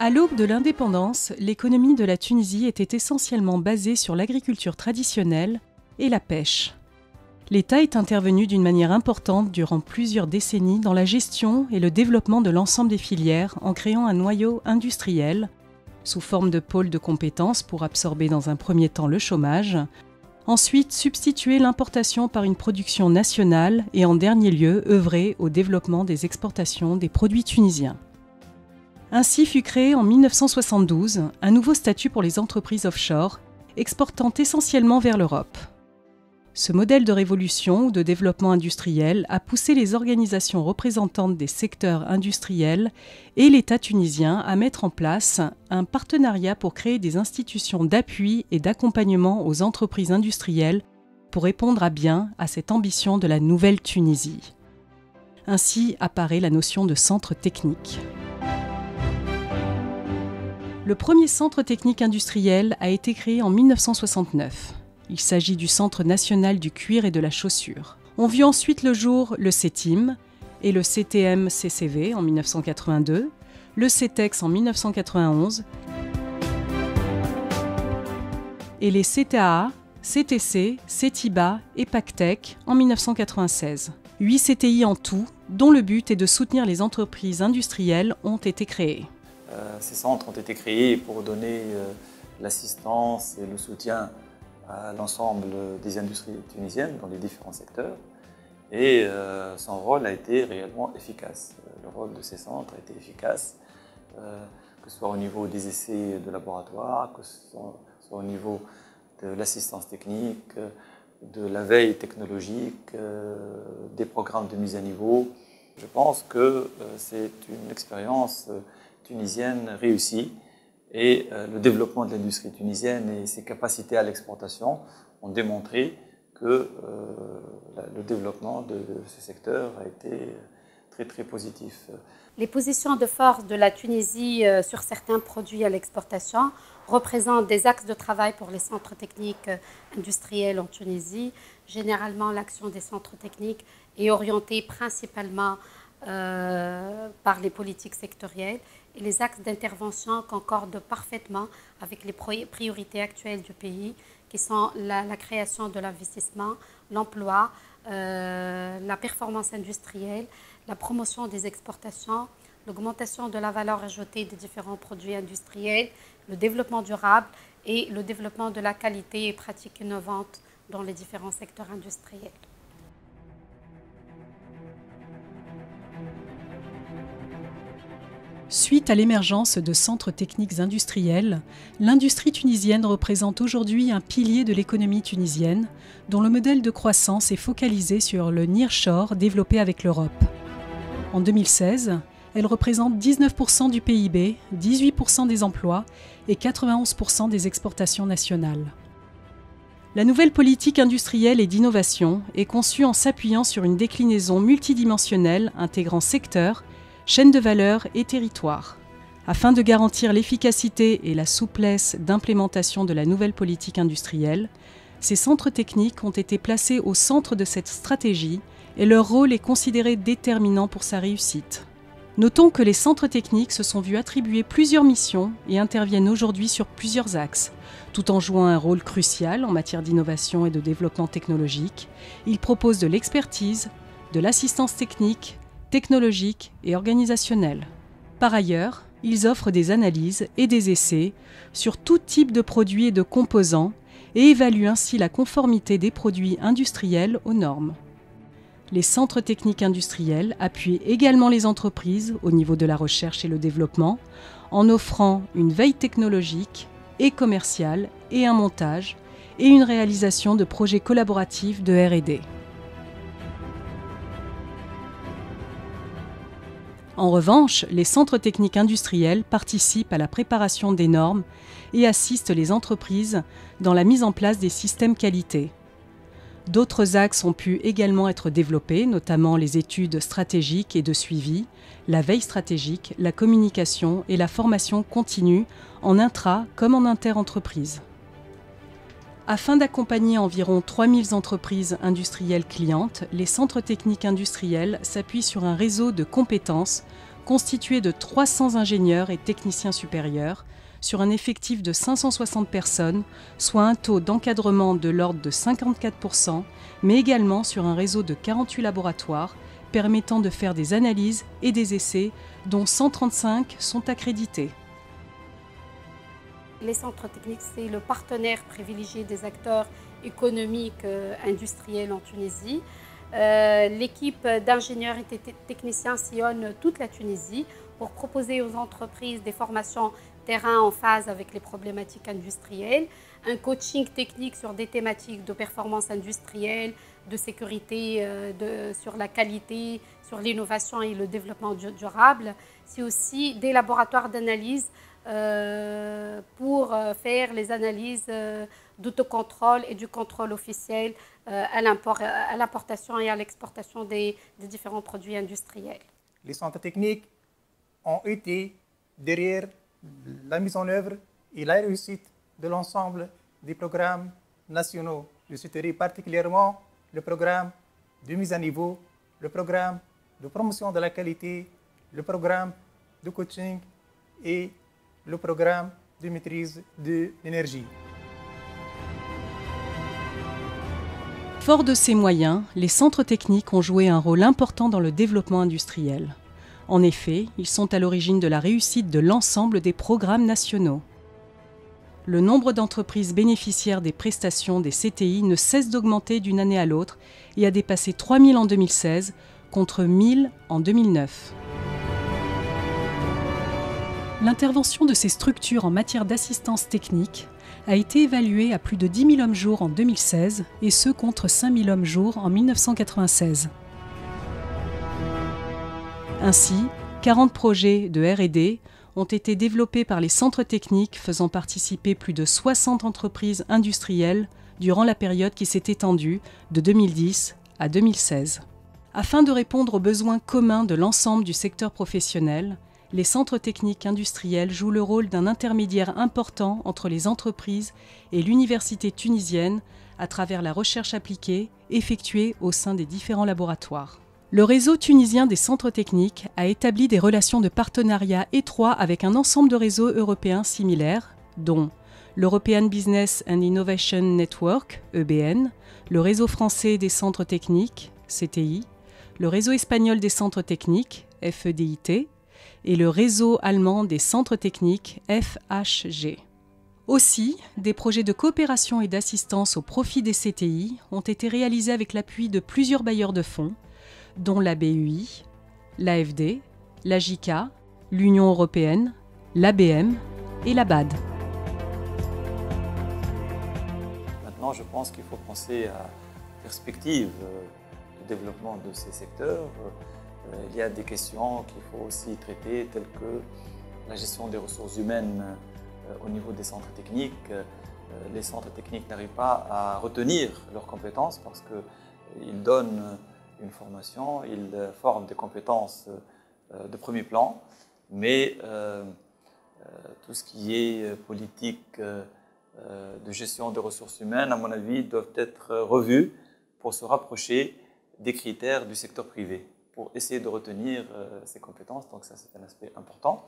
À l'aube de l'indépendance, l'économie de la Tunisie était essentiellement basée sur l'agriculture traditionnelle et la pêche. L'État est intervenu d'une manière importante durant plusieurs décennies dans la gestion et le développement de l'ensemble des filières en créant un noyau industriel, sous forme de pôles de compétences pour absorber dans un premier temps le chômage, ensuite substituer l'importation par une production nationale et en dernier lieu œuvrer au développement des exportations des produits tunisiens. Ainsi fut créé en 1972 un nouveau statut pour les entreprises offshore, exportant essentiellement vers l'Europe. Ce modèle de révolution ou de développement industriel a poussé les organisations représentantes des secteurs industriels et l'État tunisien à mettre en place un partenariat pour créer des institutions d'appui et d'accompagnement aux entreprises industrielles pour répondre à bien à cette ambition de la nouvelle Tunisie. Ainsi apparaît la notion de centre technique. Le premier centre technique industriel a été créé en 1969. Il s'agit du Centre national du cuir et de la chaussure. On vit ensuite le jour le CETIM et le CTM-CCV en 1982, le CETEX en 1991 et les CTAA, CTC, CETIBA et PACTEC en 1996. 8 CTI en tout, dont le but est de soutenir les entreprises industrielles, ont été créés. Ces centres ont été créés pour donner l'assistance et le soutien à l'ensemble des industries tunisiennes dans les différents secteurs. Et son rôle a été réellement efficace. Le rôle de ces centres a été efficace, que ce soit au niveau des essais de laboratoire, que ce soit au niveau de l'assistance technique, de la veille technologique, des programmes de mise à niveau. Je pense que c'est une expérience tunisienne réussie et le développement de l'industrie tunisienne et ses capacités à l'exportation ont démontré que le développement de ce secteur a été très positif. Les positions de force de la Tunisie sur certains produits à l'exportation représentent des axes de travail pour les centres techniques industriels en Tunisie. Généralement, l'action des centres techniques est orientée principalement par les politiques sectorielles et les axes d'intervention concordent parfaitement avec les priorités actuelles du pays qui sont la création de l'investissement, l'emploi, la performance industrielle, la promotion des exportations, l'augmentation de la valeur ajoutée des différents produits industriels, le développement durable et le développement de la qualité et pratiques innovantes dans les différents secteurs industriels. Suite à l'émergence de centres techniques industriels, l'industrie tunisienne représente aujourd'hui un pilier de l'économie tunisienne, dont le modèle de croissance est focalisé sur le nearshore développé avec l'Europe. En 2016, elle représente 19% du PIB, 18% des emplois et 91% des exportations nationales. La nouvelle politique industrielle et d'innovation est conçue en s'appuyant sur une déclinaison multidimensionnelle intégrant secteurs, chaînes de valeur et territoires. Afin de garantir l'efficacité et la souplesse d'implémentation de la nouvelle politique industrielle, ces centres techniques ont été placés au centre de cette stratégie et leur rôle est considéré déterminant pour sa réussite. Notons que les centres techniques se sont vus attribuer plusieurs missions et interviennent aujourd'hui sur plusieurs axes. Tout en jouant un rôle crucial en matière d'innovation et de développement technologique, ils proposent de l'expertise, de l'assistance technique, technologique et organisationnelle. Par ailleurs, ils offrent des analyses et des essais sur tout type de produits et de composants et évaluent ainsi la conformité des produits industriels aux normes. Les centres techniques industriels appuient également les entreprises au niveau de la recherche et le développement en offrant une veille technologique et commerciale et un montage et une réalisation de projets collaboratifs de R&D. En revanche, les centres techniques industriels participent à la préparation des normes et assistent les entreprises dans la mise en place des systèmes qualité. D'autres axes ont pu également être développés, notamment les études stratégiques et de suivi, la veille stratégique, la communication et la formation continue en intra comme en inter-entreprise. Afin d'accompagner environ 3000 entreprises industrielles clientes, les centres techniques industriels s'appuient sur un réseau de compétences constitué de 300 ingénieurs et techniciens supérieurs, sur un effectif de 560 personnes, soit un taux d'encadrement de l'ordre de 54%, mais également sur un réseau de 48 laboratoires permettant de faire des analyses et des essais, dont 135 sont accrédités. Les centres techniques, c'est le partenaire privilégié des acteurs économiques industriels en Tunisie. L'équipe d'ingénieurs et techniciens sillonne toute la Tunisie pour proposer aux entreprises des formations terrain en phase avec les problématiques industrielles, un coaching technique sur des thématiques de performance industrielle, de sécurité, sur la qualité, sur l'innovation et le développement durable. C'est aussi des laboratoires d'analyse pour faire les analyses d'autocontrôle et du contrôle officiel à l'importation et à l'exportation des différents produits industriels. Les centres techniques ont été derrière la mise en œuvre et la réussite de l'ensemble des programmes nationaux. Je citerai particulièrement le programme de mise à niveau, le programme de promotion de la qualité, le programme de coaching et le programme de maîtrise de l'énergie. Fort de ces moyens, les centres techniques ont joué un rôle important dans le développement industriel. En effet, ils sont à l'origine de la réussite de l'ensemble des programmes nationaux. Le nombre d'entreprises bénéficiaires des prestations des CTI ne cesse d'augmenter d'une année à l'autre et a dépassé 3000 en 2016 contre 1000 en 2009. L'intervention de ces structures en matière d'assistance technique a été évaluée à plus de 10 000 hommes-jours en 2016 et ce contre 5 000 hommes-jours en 1996. Ainsi, 40 projets de R&D ont été développés par les centres techniques faisant participer plus de 60 entreprises industrielles durant la période qui s'est étendue de 2010 à 2016. Afin de répondre aux besoins communs de l'ensemble du secteur professionnel, les centres techniques industriels jouent le rôle d'un intermédiaire important entre les entreprises et l'université tunisienne à travers la recherche appliquée effectuée au sein des différents laboratoires. Le réseau tunisien des centres techniques a établi des relations de partenariat étroits avec un ensemble de réseaux européens similaires, dont l'European Business and Innovation Network, EBN, le réseau français des centres techniques, CTI, le réseau espagnol des centres techniques, FEDIT, et le réseau allemand des centres techniques, FHG. Aussi, des projets de coopération et d'assistance au profit des CTI ont été réalisés avec l'appui de plusieurs bailleurs de fonds, dont la BUI, l'AFD, la JICA, l'Union européenne, l'ABM et la BAD. Maintenant, je pense qu'il faut penser à la perspective de développement de ces secteurs. Il y a des questions qu'il faut aussi traiter, telles que la gestion des ressources humaines au niveau des centres techniques. Les centres techniques n'arrivent pas à retenir leurs compétences parce qu'ils donnent une formation, ils forment des compétences de premier plan, mais tout ce qui est politique de gestion des ressources humaines, à mon avis, doivent être revus pour se rapprocher des critères du secteur privé, pour essayer de retenir ces compétences. Donc ça, c'est un aspect important.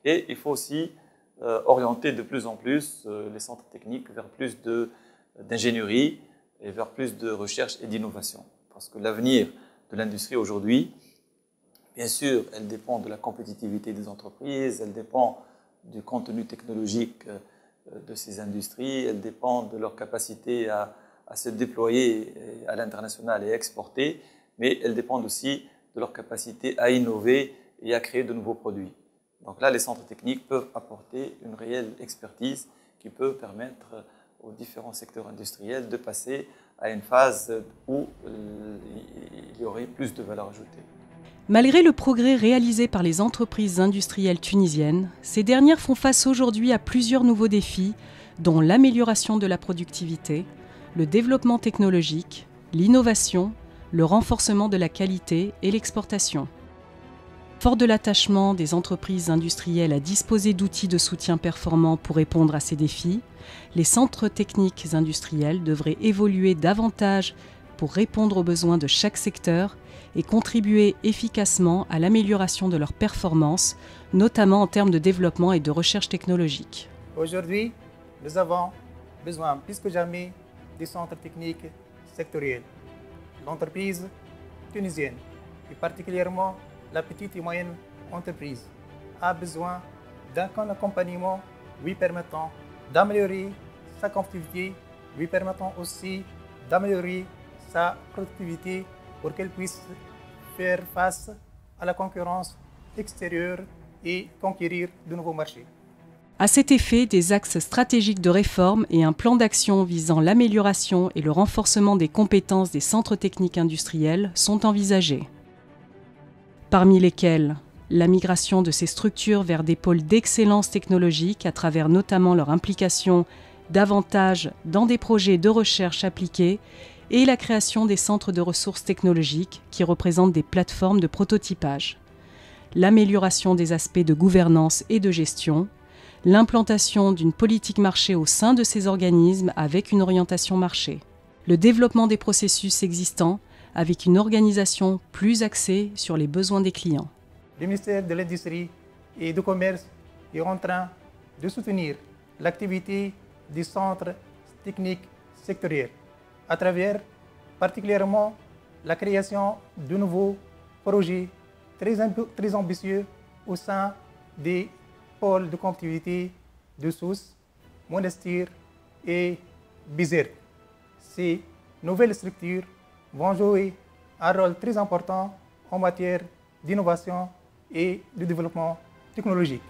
Et il faut aussi orienter de plus en plus les centres techniques vers plus d'ingénierie et vers plus de recherche et d'innovation. Parce que l'avenir de l'industrie aujourd'hui, bien sûr, elle dépend de la compétitivité des entreprises, elle dépend du contenu technologique de ces industries, elle dépend de leur capacité à se déployer à l'international et à exporter, mais elle dépend aussi de leur capacité à innover et à créer de nouveaux produits. Donc là, les centres techniques peuvent apporter une réelle expertise qui peut permettre aux différents secteurs industriels de passer à une phase où il y aurait plus de valeur ajoutée. Malgré le progrès réalisé par les entreprises industrielles tunisiennes, ces dernières font face aujourd'hui à plusieurs nouveaux défis, dont l'amélioration de la productivité, le développement technologique, l'innovation, le renforcement de la qualité et l'exportation. Fort de l'attachement des entreprises industrielles à disposer d'outils de soutien performants pour répondre à ces défis, les centres techniques industriels devraient évoluer davantage pour répondre aux besoins de chaque secteur et contribuer efficacement à l'amélioration de leurs performances, notamment en termes de développement et de recherche technologique. Aujourd'hui, nous avons besoin plus que jamais des centres techniques sectoriels. L'entreprise tunisienne, et particulièrement la petite et moyenne entreprise, a besoin d'un accompagnement lui permettant d'améliorer sa compétitivité, lui permettant aussi d'améliorer sa productivité pour qu'elle puisse faire face à la concurrence extérieure et conquérir de nouveaux marchés. À cet effet, des axes stratégiques de réforme et un plan d'action visant l'amélioration et le renforcement des compétences des centres techniques industriels sont envisagés. Parmi lesquels la migration de ces structures vers des pôles d'excellence technologique à travers notamment leur implication davantage dans des projets de recherche appliquée et la création des centres de ressources technologiques qui représentent des plateformes de prototypage, l'amélioration des aspects de gouvernance et de gestion, l'implantation d'une politique marché au sein de ces organismes avec une orientation marché, le développement des processus existants avec une organisation plus axée sur les besoins des clients. Le ministère de l'Industrie et du Commerce est en train de soutenir l'activité des centres techniques sectoriels à travers particulièrement la création de nouveaux projets très ambitieux au sein des pôles de compétitivité de Sousse, Monastir et Bizerte. Ces nouvelles structures vont jouer un rôle très important en matière d'innovation et de développement technologique.